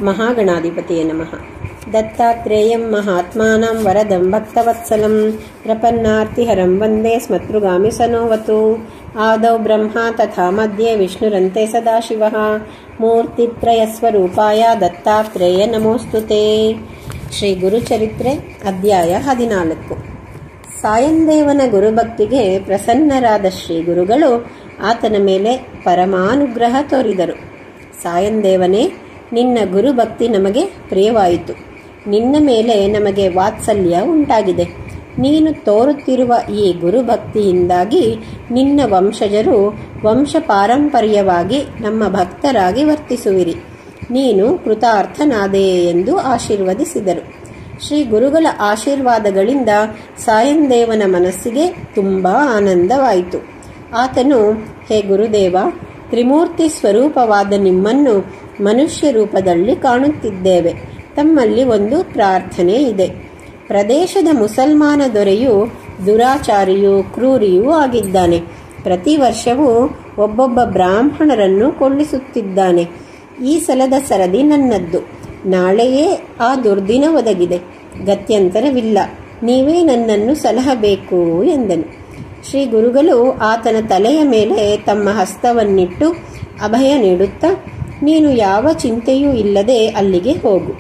ಮಹಾಗಣಾಧಿಪತಿಯೇ ನಮಃ. ದತ್ತಾತ್ರೇಯಂ ಮಹಾತ್ಮಾನಾಂ ವರದಂ ಭಕ್ತವತ್ಸಲಂ ಪ್ರಪನ್ನಾರ್ತಿಹರಂ ವಂದೇ ಸ್ಮತೃಗಾಮಿ ಸನೋವತು. ಆದೌ ಬ್ರಹ್ಮ ತಥಾ ಮಧ್ಯೆ ವಿಷ್ಣುರಂತೆ ಸದಾಶಿವಃ. ಮೂರ್ತಿತ್ರಯಸ್ವರೂಪಾಯ ದತ್ತಾತ್ರೇಯ ನಮೋಸ್ತುತೇ. ಶ್ರೀ ಗುರುಚರಿತ್ರೆ ಅಧ್ಯಾಯ 14. ಸಾಯಂದೇವನ ಗುರುಭಕ್ತಿಗೆ ಪ್ರಸನ್ನರಾದ ಶ್ರೀ ಗುರುಗಳು ಆತನ ಮೇಲೆ ಪರಮಾನುಗ್ರಹ ತೋರಿದರು. ಸಾಯಂದೇವನೇ, ನಿನ್ನ ಗುರುಭಕ್ತಿ ನಮಗೆ ಪ್ರಿಯವಾಯಿತು. ನಿನ್ನ ಮೇಲೆ ನಮಗೆ ವಾತ್ಸಲ್ಯ ಉಂಟಾಗಿದೆ. ನೀನು ತೋರುತ್ತಿರುವ ಈ ಗುರುಭಕ್ತಿಯಿಂದಾಗಿ ನಿನ್ನ ವಂಶಜರು ವಂಶ ಪಾರಂಪರ್ಯವಾಗಿ ನಮ್ಮ ಭಕ್ತರಾಗಿ ವರ್ತಿಸುವಿರಿ. ನೀನು ಕೃತಾರ್ಥನಾದೆ ಎಂದು ಆಶೀರ್ವದಿಸಿದರು. ಶ್ರೀ ಗುರುಗಳ ಆಶೀರ್ವಾದಗಳಿಂದ ಸಾಯಂದೇವನ ಮನಸ್ಸಿಗೆ ತುಂಬ ಆನಂದವಾಯಿತು. ಆತನು, ಹೇ ಗುರುದೇವ, ತ್ರಿಮೂರ್ತಿ ಸ್ವರೂಪವಾದ ನಿಮ್ಮನ್ನು ಮನುಷ್ಯ ರೂಪದಲ್ಲಿ ಕಾಣುತ್ತಿದ್ದೇವೆ. ತಮ್ಮಲ್ಲಿ ಒಂದು ಪ್ರಾರ್ಥನೆ ಇದೆ. ಪ್ರದೇಶದ ಮುಸಲ್ಮಾನ ದೊರೆಯು ದುರಾಚಾರಿಯೂ ಕ್ರೂರಿಯೂ ಆಗಿದ್ದಾನೆ. ಪ್ರತಿ ವರ್ಷವೂ ಒಬ್ಬೊಬ್ಬ ಬ್ರಾಹ್ಮಣರನ್ನು ಕೊಳ್ಳಿಸುತ್ತಿದ್ದಾನೆ. ಈ ಸಲದ ಸರದಿ ನನ್ನದ್ದು. ನಾಳೆಯೇ ಆ ದುರ್ದಿನ ಒದಗಿದೆ. ಗತ್ಯಂತರವಿಲ್ಲ. ನೀವೇ ನನ್ನನ್ನು ಸಲಹಬೇಕು ಎಂದನು. ಶ್ರೀ ಗುರುಗಳು ಆತನ ತಲೆಯ ಮೇಲೆ ತಮ್ಮ ಹಸ್ತವನ್ನಿಟ್ಟು ಅಭಯ ನೀಡುತ್ತಾ, ನೀನು ಯಾವ ಚಿಂತೆಯೂ ಇಲ್ಲದೆ ಅಲ್ಲಿಗೆ ಹೋಗು.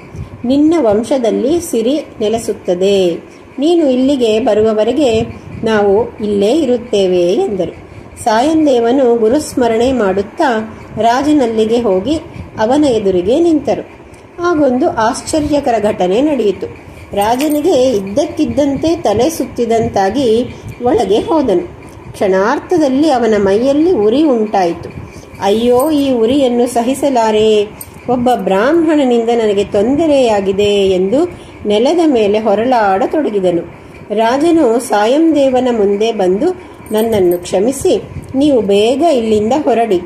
ನಿನ್ನ ವಂಶದಲ್ಲಿ ಸಿರಿ ನೆಲೆಸುತ್ತದೆ. ನೀನು ಇಲ್ಲಿಗೆ ಬರುವವರೆಗೆ ನಾವು ಇಲ್ಲೇ ಇರುತ್ತೇವೆ ಎಂದರು. ಸಾಯಂದೇವನು ಗುರುಸ್ಮರಣೆ ಮಾಡುತ್ತಾ ರಾಜನಲ್ಲಿಗೆ ಹೋಗಿ ಅವನ ಎದುರಿಗೆ ನಿಂತರು. ಆಗೊಂದು ಆಶ್ಚರ್ಯಕರ ಘಟನೆ ನಡೆಯಿತು. ರಾಜನಿಗೆ ಇದ್ದಕ್ಕಿದ್ದಂತೆ ತಲೆ ಸುತ್ತಿದಂತಾಗಿ ಒಳಗೆ ಹೋದನು. ಕ್ಷಣಾರ್ಥದಲ್ಲಿ ಅವನ ಮೈಯಲ್ಲಿ ಉರಿ ಉಂಟಾಯಿತು. ಅಯ್ಯೋ, ಈ ಉರಿಯನ್ನು ಸಹಿಸಲಾರೆ. ಒಬ್ಬ ಬ್ರಾಹ್ಮಣನಿಂದ ನನಗೆ ತೊಂದರೆಯಾಗಿದೆ ಎಂದು ನೆಲದ ಮೇಲೆ ಹೊರಳಾಡತೊಡಗಿದನು. ರಾಜನು ಸಾಯಂದೇವನ ಮುಂದೆ ಬಂದು, ನನ್ನನ್ನು ಕ್ಷಮಿಸಿ, ನೀವು ಬೇಗ ಇಲ್ಲಿಂದ ಹೊರಡಿ.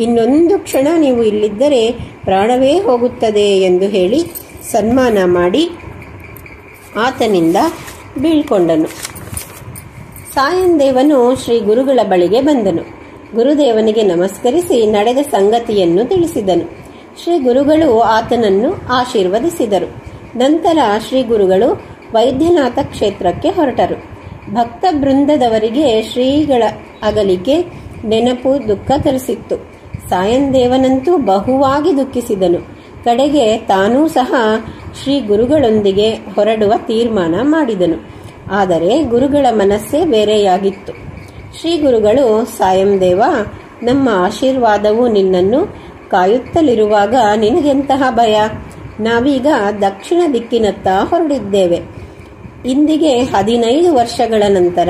ಇನ್ನೊಂದು ಕ್ಷಣ ನೀವು ಇಲ್ಲಿದ್ದರೆ ಪ್ರಾಣವೇ ಹೋಗುತ್ತದೆ ಎಂದು ಹೇಳಿ ಸನ್ಮಾನ ಮಾಡಿ ಆತನಿಂದ ಬೀಳ್ಕೊಂಡನು. ಸಾಯಂದೇವನು ಶ್ರೀ ಗುರುಗಳ ಬಳಿಗೆ ಬಂದನು. ಗುರುದೇವನಿಗೆ ನಮಸ್ಕರಿಸಿ ನಡೆದ ಸಂಗತಿಯನ್ನು ತಿಳಿಸಿದನು. ಶ್ರೀ ಗುರುಗಳು ಆತನನ್ನು ಆಶೀರ್ವದಿಸಿದರು. ನಂತರ ಶ್ರೀ ಗುರುಗಳು ವೈದ್ಯನಾಥ ಕ್ಷೇತ್ರಕ್ಕೆ ಹೊರಟರು. ಭಕ್ತ ಬೃಂದದವರಿಗೆ ಶ್ರೀಗಳ ಅಗಲಿಕೆ ನೆನಪು ದುಃಖ ತರಿಸಿತ್ತು. ಸಾಯಂದೇವನಂತೂ ಬಹುವಾಗಿ ದುಃಖಿಸಿದನು. ಕಡೆಗೆ ತಾನೂ ಸಹ ಶ್ರೀ ಗುರುಗಳೊಂದಿಗೆ ಹೊರಡುವ ತೀರ್ಮಾನ ಮಾಡಿದನು. ಆದರೆ ಗುರುಗಳ ಮನಸ್ಸೇ ಬೇರೆಯಾಗಿತ್ತು. ಶ್ರೀ ಗುರುಗಳು, ಸಾಯಂದೇವ, ನಮ್ಮ ಆಶೀರ್ವಾದವು ನಿನ್ನನ್ನು ಕಾಯುತ್ತಲಿರುವಾಗ ನಿನಗೆಂತಹ ಭಯ? ನಾವೀಗ ದಕ್ಷಿಣ ದಿಕ್ಕಿನತ್ತ ಹೊರಡಿದ್ದೇವೆ. ಇಂದಿಗೆ 15 ವರ್ಷಗಳ ನಂತರ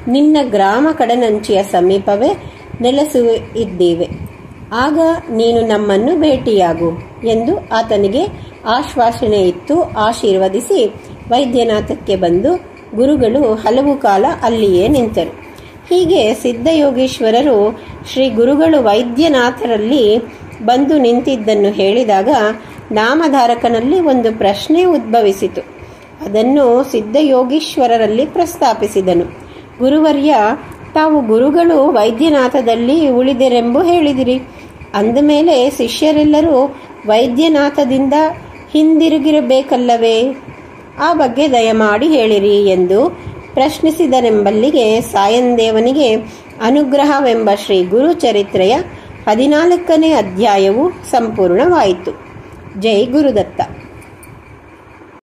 ನಿನ್ನ ಗ್ರಾಮ ಕಡನಂಚಿಯ ಸಮೀಪವೇ ನೆಲೆಸಿದ್ದೇವೆ. ಆಗ ನೀನು ನಮ್ಮನ್ನು ಭೇಟಿಯಾಗು ಎಂದು ಆತನಿಗೆ ಆಶ್ವಾಸನೆ ಇತ್ತು. ಆಶೀರ್ವದಿಸಿ ವೈದ್ಯನಾಥಕ್ಕೆ ಬಂದು ಗುರುಗಳು ಹಲವು ಕಾಲ ಅಲ್ಲಿಯೇ ನಿಂತರು. ಹೀಗೆ ಸಿದ್ಧಯೋಗೀಶ್ವರರು ಶ್ರೀ ಗುರುಗಳು ವೈದ್ಯನಾಥರಲ್ಲಿ ಬಂದು ನಿಂತಿದ್ದನ್ನು ಹೇಳಿದಾಗ ನಾಮಧಾರಕನಲ್ಲಿ ಒಂದು ಪ್ರಶ್ನೆ ಉದ್ಭವಿಸಿತು. ಅದನ್ನು ಸಿದ್ಧಯೋಗೀಶ್ವರರಲ್ಲಿ ಪ್ರಸ್ತಾಪಿಸಿದನು. ಗುರುವರ್ಯ, ತಾವು ಗುರುಗಳು ವೈದ್ಯನಾಥದಲ್ಲಿ ಉಳಿದರೆಂಬು ಹೇಳಿದಿರಿ. ಅಂದಮೇಲೆ ಶಿಷ್ಯರೆಲ್ಲರೂ ವೈದ್ಯನಾಥದಿಂದ ಹಿಂದಿರುಗಿರಬೇಕಲ್ಲವೇ? ಆ ಬಗ್ಗೆ ದಯಮಾಡಿ ಹೇಳಿರಿ ಎಂದು ಪ್ರಶ್ನಿಸಿದರೆಂಬಲ್ಲಿಗೆ ಸಾಯಂದೇವನಿಗೆ ಅನುಗ್ರಹವೆಂಬ ಶ್ರೀ ಗುರುಚರಿತ್ರೆಯ 14ನೇ ಅಧ್ಯಾಯವು ಸಂಪೂರ್ಣವಾಯಿತು. ಜೈ ಗುರುದತ್ತ.